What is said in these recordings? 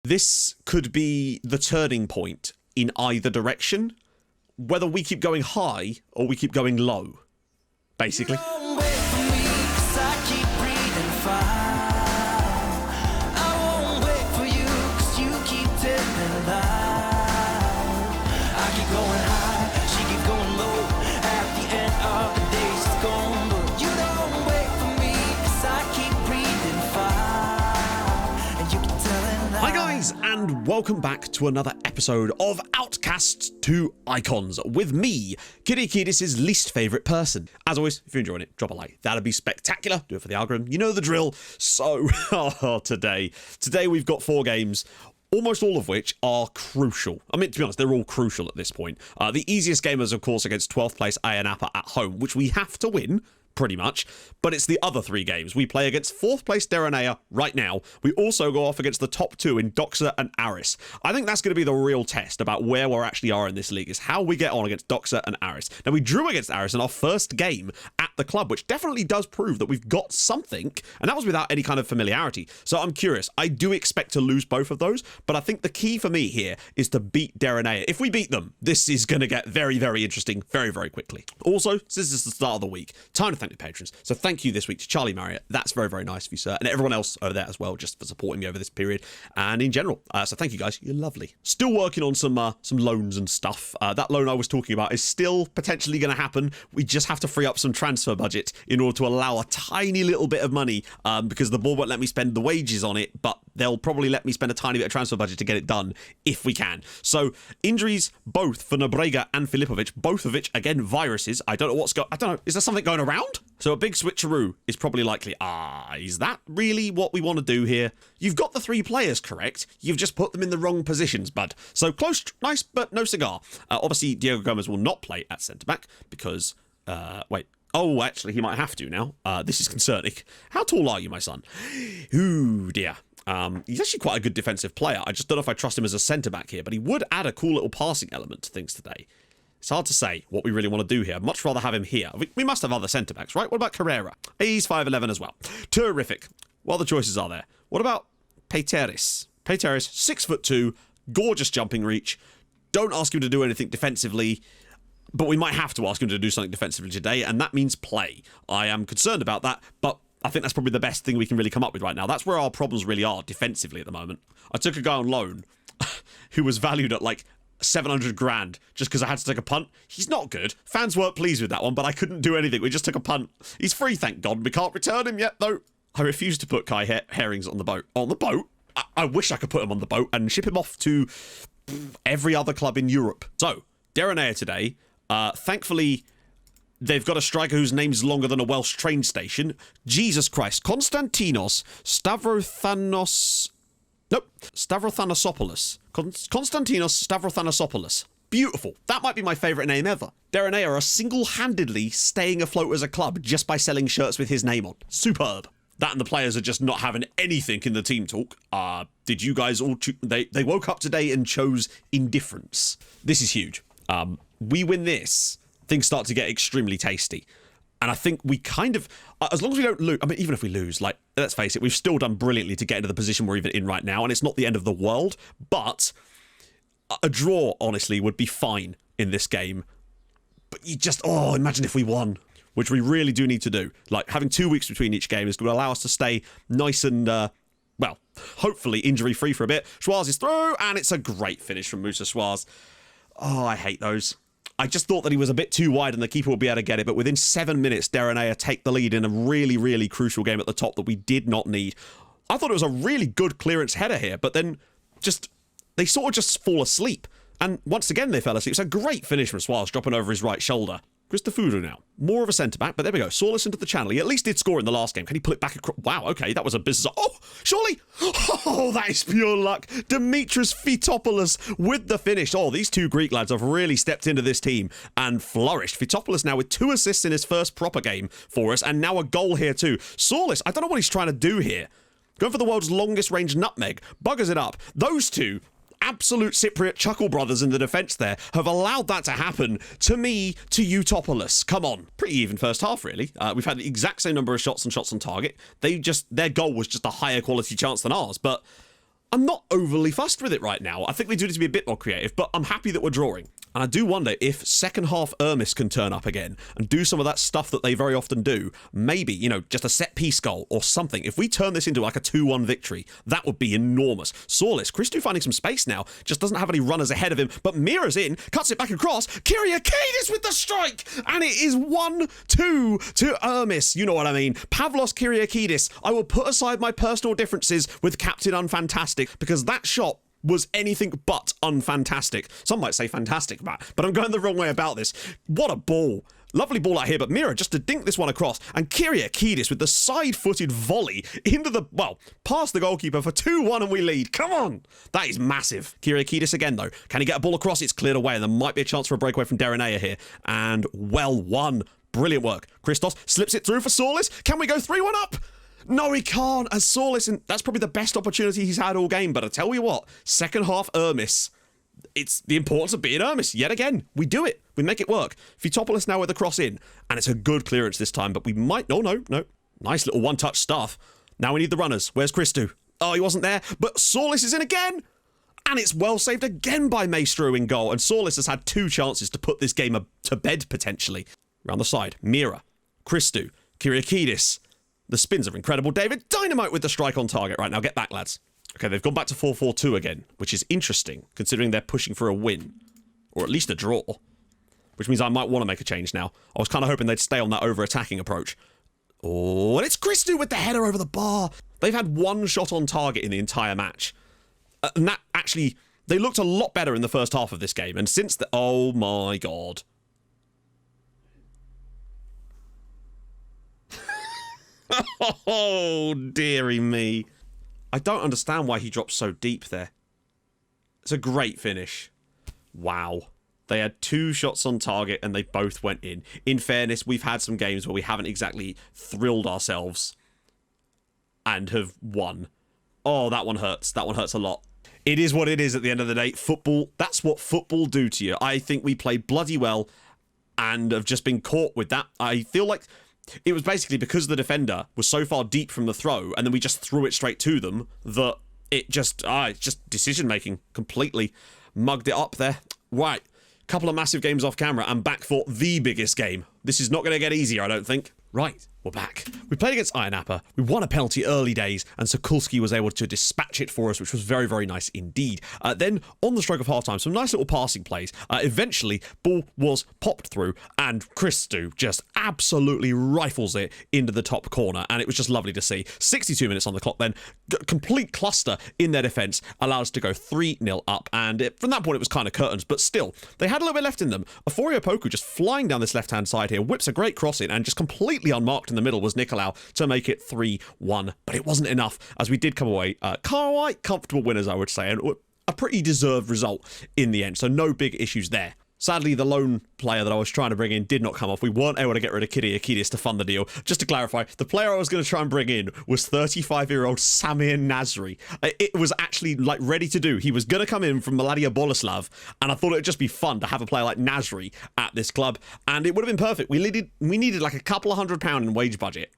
This could be the turning point in either direction, whether we keep going high or we keep going low, basically. And welcome back to another episode of Outcasts to Icons with me, Kirikidis' least favourite person. As always, if you're enjoying it, drop a like. That'd be spectacular. Do it for the algorithm. You know the drill. So, today we've got 4 games, almost all of which are crucial. I mean, to be honest, they're all crucial at this point. The easiest game is, of course, against 12th place Ayanapa at home, which we have to win, pretty much, but it's the other 3 games. We play against 4th place Deranea right now. We also go off against the top 2 in Doxa and Aris. I think that's going to be the real test about where we actually are in this league, is how we get on against Doxa and Aris. Now, we drew against Aris in our first game at the club, which definitely does prove that we've got something, and that was without any kind of familiarity. So I'm curious. I do expect to lose both of those, but I think the key for me here is to beat Deranea. If we beat them, this is going to get very, very interesting very, very quickly. Also, since this is the start of the week, time to thank the patrons. So thank you this week to Charlie Marriott. That's very, very nice of you, sir. And everyone else over there as well, just for supporting me over this period and in general. So thank you guys. You're lovely. Still working on some loans and stuff. That loan I was talking about is still potentially going to happen. We just have to free up some transfer budget in order to allow a tiny little bit of money because the board won't let me spend the wages on it, but they'll probably let me spend a tiny bit of transfer budget to get it done if we can. So injuries both for Nobrega and Filipovic, both of which, again, viruses. I don't know I don't know. Is there something going around? So a big switcheroo is probably likely. Is that really what we want to do here? You've got the 3 players correct. You've just put them in the wrong positions, bud. So close, nice, but no cigar. Obviously, Diego Gomez will not play at centre-back because... wait. Oh, actually, he might have to now. This is concerning. How tall are you, my son? Ooh, dear. He's actually quite a good defensive player. I just don't know if I trust him as a centre-back here, but he would add a cool little passing element to things today. It's hard to say what we really want to do here. I'd much rather have him here. We must have other centre-backs, right? What about Carrera? He's 5'11 as well. Terrific. What other choices are there? What about Peteris? Peteris, 6'2", gorgeous jumping reach. Don't ask him to do anything defensively, but we might have to ask him to do something defensively today, and that means play. I am concerned about that, but I think that's probably the best thing we can really come up with right now. That's where our problems really are defensively at the moment. I took a guy on loan who was valued at like 700 grand just because I had to take a punt. He's not good. Fans weren't pleased with that one, but I couldn't do anything. We just took a punt. He's free, thank God. We can't return him yet, though. I refuse to put Kai Herrings on the boat. On the boat? I wish I could put him on the boat and ship him off to every other club in Europe. So, Deranea today. Thankfully, they've got a striker whose name's longer than a Welsh train station. Jesus Christ. Konstantinos Stavrothanassopoulos. Konstantinos Stavrothanassopoulos. Beautiful. That might be my favourite name ever. Deranea are single-handedly staying afloat as a club just by selling shirts with his name on. Superb. That and the players are just not having anything in the team talk. Did you guys all... They woke up today and chose indifference. This is huge. We win this, things start to get extremely tasty. And I think we kind of, as long as we don't lose, I mean, even if we lose, like, let's face it, we've still done brilliantly to get into the position we're even in right now, and it's not the end of the world, but a draw, honestly, would be fine in this game. But you just, imagine if we won, which we really do need to do. Like, having 2 weeks between each game is going to allow us to stay nice and, well, hopefully injury-free for a bit. Schwarz is through, and it's a great finish from Musa Schwarz. Oh, I hate those. I just thought that he was a bit too wide and the keeper would be able to get it, but within 7 minutes, Deranea take the lead in a really, really crucial game at the top that we did not need. I thought it was a really good clearance header here, but then they sort of just fall asleep. And once again, they fell asleep. It's a great finish from Suarez, dropping over his right shoulder. Christofuru now. More of a centre-back, but there we go. Sawless into the channel. He at least did score in the last game. Can he pull it back across? Wow, okay, that was a business. Oh, surely. Oh, that is pure luck. Dimitris Fitopoulos with the finish. Oh, these 2 Greek lads have really stepped into this team and flourished. Fitopoulos now with 2 assists in his first proper game for us, and now a goal here too. Sawless, I don't know what he's trying to do here. Going for the world's longest range nutmeg. Buggers it up. Those 2... absolute Cypriot Chuckle brothers in the defence there have allowed that to happen to me, to Eutopoulos. Come on. Pretty even first half, really. We've had the exact same number of shots and shots on target. Their goal was just a higher quality chance than ours, but I'm not overly fussed with it right now. I think we do need to be a bit more creative, but I'm happy that we're drawing. And I do wonder if second half Ermis can turn up again and do some of that stuff that they very often do. Maybe, you know, just a set piece goal or something. If we turn this into like a 2-1 victory, that would be enormous. Sawless, Christou finding some space now, just doesn't have any runners ahead of him, but Mira's in, cuts it back across, Kyriakidis with the strike, and it is 1-2 to Ermis. You know what I mean. Pavlos Kyriakidis. I will put aside my personal differences with Captain Unfantastic, because that shot was anything but unfantastic. Some might say fantastic, Matt, but I'm going the wrong way about this. What a ball. Lovely ball out here, but Mira just to dink this one across, and Kyriakidis with the side-footed volley into the, well, past the goalkeeper for 2-1 and we lead. Come on. That is massive. Kyriakidis again, though. Can he get a ball across? It's cleared away, and there might be a chance for a breakaway from Derenea here. And well won. Brilliant work. Christos slips it through for Sawless. Can we go 3-1 up? No, he can't. As Sawless, and that's probably the best opportunity he's had all game. But I tell you what, second half Ermis, it's the importance of being Ermis. Yet again, we do it. We make it work. Fitopoulos now with the cross in, and it's a good clearance this time. But we might. No. Nice little one-touch stuff. Now we need the runners. Where's Christou? Oh, he wasn't there. But Sawless is in again. And it's well saved again by Maestro in goal. And Sawless has had 2 chances to put this game to bed, potentially. Around the side, Mira, Christou, Kyriakidis. The spins are incredible. David, dynamite with the strike on target right now. Get back, lads. Okay, they've gone back to 4-4-2 again, which is interesting, considering they're pushing for a win. Or at least a draw. Which means I might want to make a change now. I was kind of hoping they'd stay on that over-attacking approach. Oh, and it's Christou with the header over the bar. They've had 1 shot on target in the entire match. And that actually, they looked a lot better in the first half of this game. And since the, oh my God. Oh, dearie me. I don't understand why he dropped so deep there. It's a great finish. Wow. They had 2 shots on target and they both went in. In fairness, we've had some games where we haven't exactly thrilled ourselves and have won. Oh, that one hurts. That one hurts a lot. It is what it is at the end of the day. Football, that's what football do to you. I think we played bloody well and have just been caught with that. I feel like it was basically because the defender was so far deep from the throw and then we just threw it straight to them that it just, it's just decision making. Completely mugged it up there. Right, couple of massive games off camera and back for the biggest game. This is not going to get easier, I don't think. Right, we're back. We played against Iron Appa. We won a penalty early days, and Sokulski was able to dispatch it for us, which was very, very nice indeed. Then, on the stroke of half-time, some nice little passing plays. Eventually, ball was popped through, and Christou just absolutely rifles it into the top corner, and it was just lovely to see. 62 minutes on the clock then. Complete cluster in their defence allowed us to go 3-0 up, and from that point, it was kind of curtains, but still, they had a little bit left in them. Aforio Poku just flying down this left-hand side here, whips a great cross in, and just completely unmarked in the middle was Nicolau to make it 3-1, but it wasn't enough as we did come away quite comfortable winners, I would say, and a pretty deserved result in the end, so no big issues there. Sadly, the lone player that I was trying to bring in did not come off. We weren't able to get rid of Kyriakidis to fund the deal. Just to clarify, the player I was going to try and bring in was 35-year-old Samir Nasri. It was actually like ready to do. He was going to come in from Mladia Boleslav, and I thought it would just be fun to have a player like Nasri at this club, and it would have been perfect. We needed like a couple of £100 in wage budget.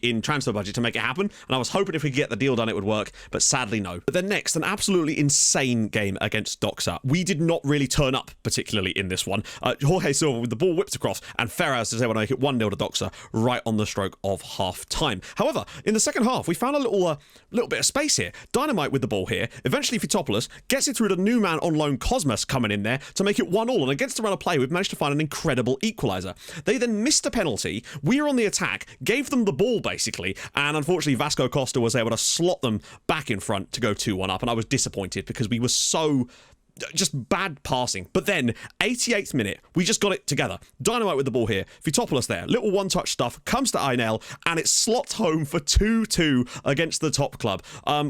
In transfer budget to make it happen, and I was hoping if we could get the deal done it would work, but sadly no. But then next, an absolutely insane game against Doxa. We did not really turn up particularly in this one. Jorge Silva with the ball whipped across, and Ferraz is able to make it 1-0 to Doxa right on the stroke of half time. However, in the second half, we found a little bit of space here. Dynamite with the ball here. Eventually, Fitopoulos gets it through to new man on loan Cosmas coming in there to make it 1-1, and against the run of play, we've managed to find an incredible equaliser. They then missed a penalty. We were on the attack, gave them the ball basically, and unfortunately Vasco Costa was able to slot them back in front to go 2-1 up, and I was disappointed because we were so just bad passing. But then 88th minute, we just got it together. Dynamite with the ball here. Fitopoulos there, little one-touch stuff, comes to Ainel, and it slots home for 2-2 against the top club.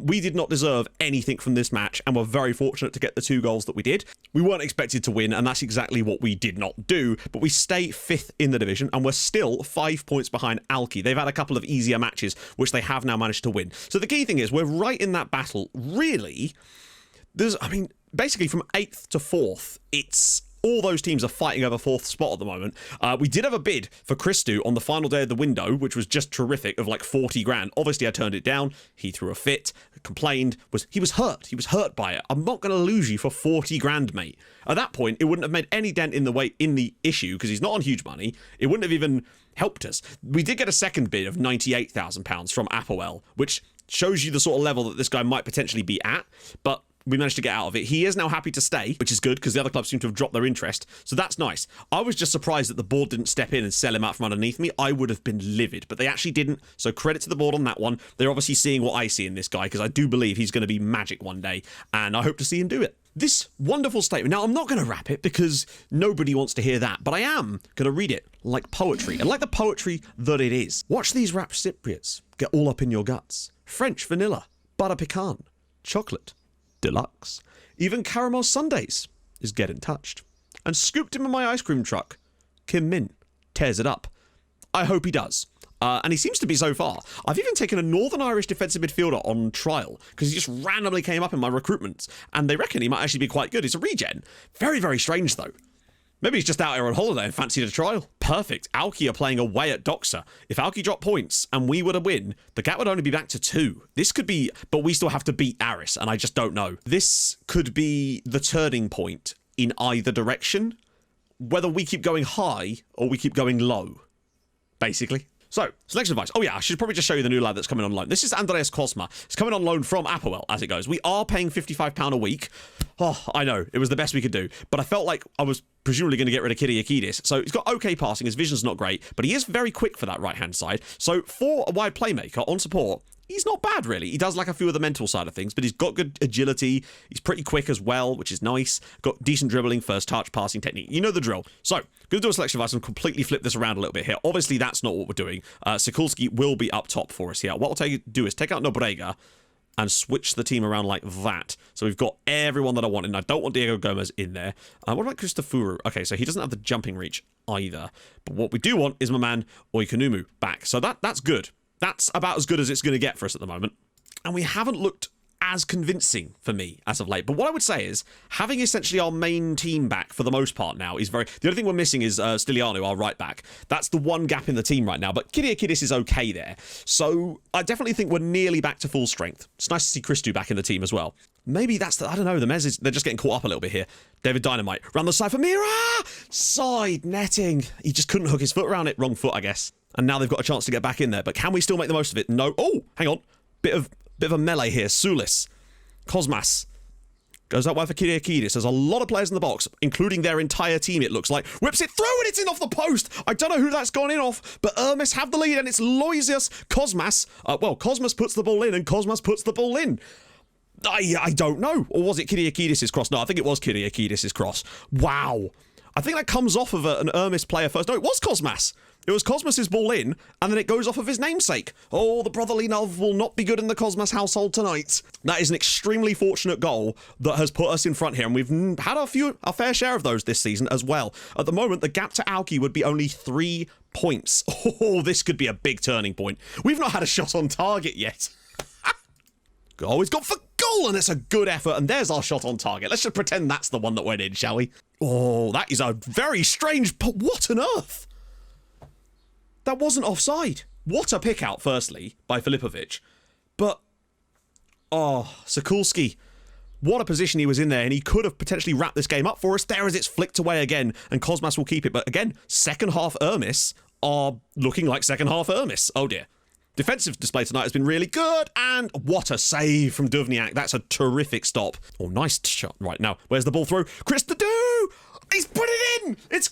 We did not deserve anything from this match, and we're very fortunate to get the 2 goals that we did. We weren't expected to win, and that's exactly what we did not do, but we stay 5th in the division, and we're still 5 points behind Alki. They've had a couple of easier matches, which they have now managed to win. So the key thing is, we're right in that battle. Really, basically from 8th to 4th, it's all those teams are fighting over 4th spot at the moment. We did have a bid for Christou on the final day of the window, which was just terrific, of like 40 grand. Obviously, I turned it down. He threw a fit, complained. He was hurt. He was hurt by it. I'm not going to lose you for 40 grand, mate. At that point, it wouldn't have made any dent in the issue because he's not on huge money. It wouldn't have even helped us. We did get a second bid of £98,000 from Applewell, which shows you the sort of level that this guy might potentially be at, but we managed to get out of it. He is now happy to stay, which is good because the other clubs seem to have dropped their interest. So that's nice. I was just surprised that the board didn't step in and sell him out from underneath me. I would have been livid, but they actually didn't. So credit to the board on that one. They're obviously seeing what I see in this guy because I do believe he's going to be magic one day, and I hope to see him do it. This wonderful statement. Now, I'm not going to rap it because nobody wants to hear that, but I am going to read it like poetry, and like the poetry that it is. Watch these wrapped Cypriots get all up in your guts. French vanilla, butter pecan, chocolate deluxe. Even caramel sundaes is getting touched. And scooped him in my ice cream truck. Kim Min tears it up. I hope he does. And he seems to be so far. I've even taken a Northern Irish defensive midfielder on trial because he just randomly came up in my recruitments, and they reckon he might actually be quite good. He's a regen. Very, very strange though. Maybe he's just out here on holiday and fancied a trial. Perfect. Alki are playing away at Doxa. If Alki dropped points and we were to win, the gap would only be back to 2. This could be, but we still have to beat Aris, and I just don't know. This could be the turning point in either direction, whether we keep going high or we keep going low, basically. So, selection advice. Oh yeah, I should probably just show you the new lad that's coming on loan. This is Andreas Cosma. It's coming on loan from Applewell, as it goes. We are paying £55 a week. Oh, I know, it was the best we could do. But I felt like I was presumably going to get rid of Kyriakidis. So he's got okay passing, his vision's not great, but he is very quick for that right-hand side. So for a wide playmaker on support, he's not bad, really. He does like a few of the mental side of things, but he's got good agility. He's pretty quick as well, which is nice. Got decent dribbling, first touch, passing technique. You know the drill. So, going to do a selection advice and completely flip this around a little bit here. Obviously, that's not what we're doing. Sikulski will be up top for us here. What we'll do is take out Nobrega and switch the team around like that. So we've got everyone that I want, and I don't want Diego Gomez in there. What about Christofuru? Okay, so he doesn't have the jumping reach either. But what we do want is my man Oikonumu back. So that's good. That's about as good as it's going to get for us at the moment. And we haven't looked as convincing for me as of late. But what I would say is, having essentially our main team back for the most part now is very... The only thing we're missing is Styliano, our right back. That's the one gap in the team right now. But Kyriakidis is okay there. So I definitely think we're nearly back to full strength. It's nice to see Christou back in the team as well. Maybe that's the... I don't know. The Mez is... They're just getting caught up a little bit here. David Dynamite. Round the side for Mira! Side netting. He just couldn't hook his foot around it. Wrong foot, I guess. And now they've got a chance to get back in there. But can we still make the most of it? No. Oh, hang on. Bit of a melee here. Sulis. Cosmas. Goes that way for Kyriakidis. There's a lot of players in the box, including their entire team, it looks like. Whips it through and it's in off the post. I don't know who that's gone in off, but Ermis have the lead and it's Loisius Cosmas. Cosmas puts the ball in and Cosmas puts the ball in. I don't know. Or was it Kyriakidis' cross? No, I think it was Kyriakidis' cross. Wow. I think that comes off of an Ermis player first. No, it was Cosmas. It was Cosmas' ball in, and then it goes off of his namesake. Oh, the brotherly love will not be good in the Cosmas household tonight. That is an extremely fortunate goal that has put us in front here, and we've had our fair share of those this season as well. At the moment, the gap to Alki would be only 3 points. Oh, this could be a big turning point. We've not had a shot on target yet. Oh, he's got for goal, and it's a good effort, and there's our shot on target. Let's just pretend that's the one that went in, shall we? Oh, that is a very strange... What on earth? That wasn't offside. What a pick out, firstly, by Filipovic. But, oh, Sikulski. What a position he was in there, and he could have potentially wrapped this game up for us. There as it's flicked away again, and Cosmas will keep it. But again, second half Ermis are looking like second half Ermis. Oh dear. Defensive display tonight has been really good, and what a save from Duvniak. That's a terrific stop. Oh, nice shot. Right, now, where's the ball through? Christou! He's put it in! It's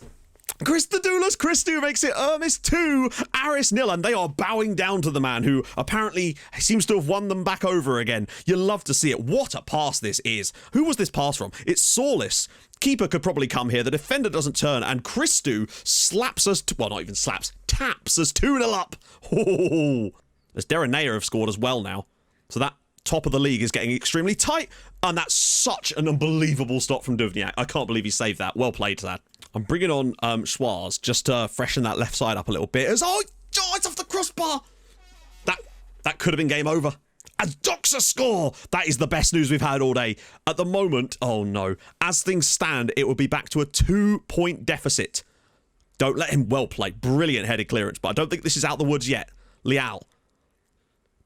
Christodoulos. Christou makes it Ermis 2, Aris 0, and they are bowing down to the man who apparently seems to have won them back over again. You love to see it. What a pass this is. Who was this pass from? It's Saulis. Keeper could probably come here. The defender doesn't turn, and Christou slaps us... Well, not even slaps. Taps us 2-0 up. Oh, as Derenayer have scored as well now. So that top of the league is getting extremely tight, and that's such an unbelievable stop from Duvniak. I can't believe he saved that. Well played to that. I'm bringing on Schwarz just to freshen that left side up a little bit. It's off the crossbar. That could have been game over. A Doxa score! That is the best news we've had all day. At the moment, oh no, as things stand, it would be back to a 2-point deficit. Don't let him well play. Brilliant headed clearance, but I don't think this is out the woods yet. Liao.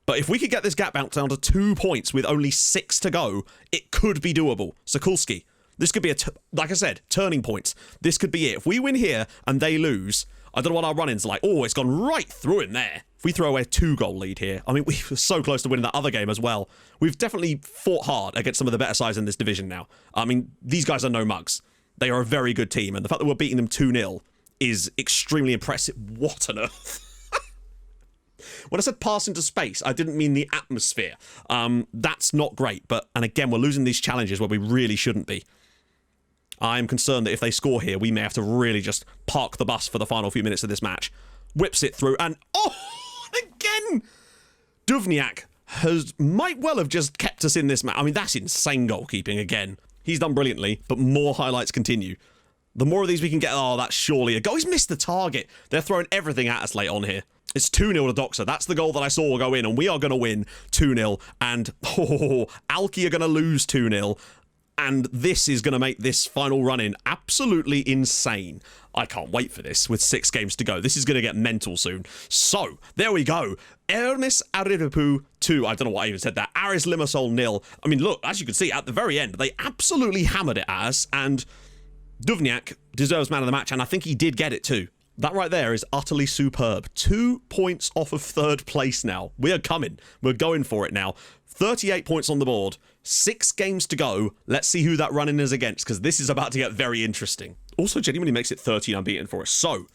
But if we could get this gap bounce down to 2 points with only 6 to go, it could be doable. Sokulski. This could be like I said, turning points. This could be it. If we win here and they lose, I don't know what our run-ins are like. Oh, it's gone right through him there. If we throw away a 2-goal lead here, I mean, we were so close to winning that other game as well. We've definitely fought hard against some of the better sides in this division now. I mean, these guys are no mugs. They are a very good team, and the fact that we're beating them 2-0 is extremely impressive. What on earth? When I said pass into space, I didn't mean the atmosphere. That's not great, and again, we're losing these challenges where we really shouldn't be. I'm concerned that if they score here, we may have to really just park the bus for the final few minutes of this match. Whips it through, and oh, again! Duvniak might well have just kept us in this match. I mean, that's insane goalkeeping again. He's done brilliantly, but more highlights continue. The more of these we can get, oh, that's surely a goal. He's missed the target. They're throwing everything at us late on here. It's 2-0 to Doxa. That's the goal that I saw go in, and we are going to win 2-0. And, Alki are going to lose 2-0. And this is going to make this final run-in absolutely insane. I can't wait for this with 6 games to go. This is going to get mental soon. So, there we go. Hermes Arirepu 2. I don't know why I even said that. Aris Limassol 0. I mean, look, as you can see, at the very end, they absolutely hammered it at us. And Duvniak deserves man of the match, and I think he did get it too. That right there is utterly superb. 2 points off of 3rd place now. We are coming. We're going for it now. 38 points on the board. 6 games to go. Let's see who that run-in is against, because this is about to get very interesting. Also, genuinely makes it 13 unbeaten for us. So,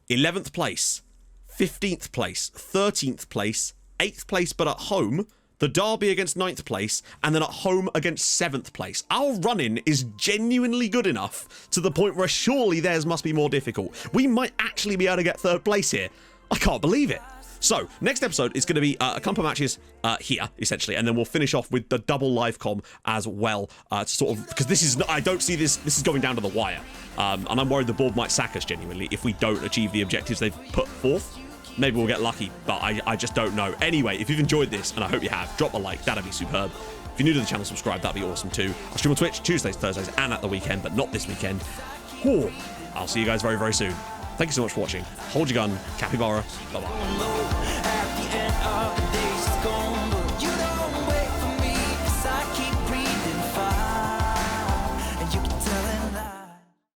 11th place, 15th place, 13th place, 8th place, but at home, the derby against 9th place, and then at home against 7th place. Our run-in is genuinely good enough to the point where surely theirs must be more difficult. We might actually be able to get 3rd place here. I can't believe it. So, next episode is going to be a couple of matches here, essentially, and then we'll finish off with the double live com as well, to sort of, because this is, I don't see this is going down to the wire, and I'm worried the board might sack us genuinely if we don't achieve the objectives they've put forth. Maybe we'll get lucky, but I just don't know. Anyway, if you've enjoyed this, and I hope you have, drop a like, that'd be superb. If you're new to the channel, subscribe, that'd be awesome too. I stream on Twitch Tuesdays, Thursdays, and at the weekend, but not this weekend. I'll see you guys very, very soon. Thank you so much for watching. Hold your gun. Capybara. Bye-bye.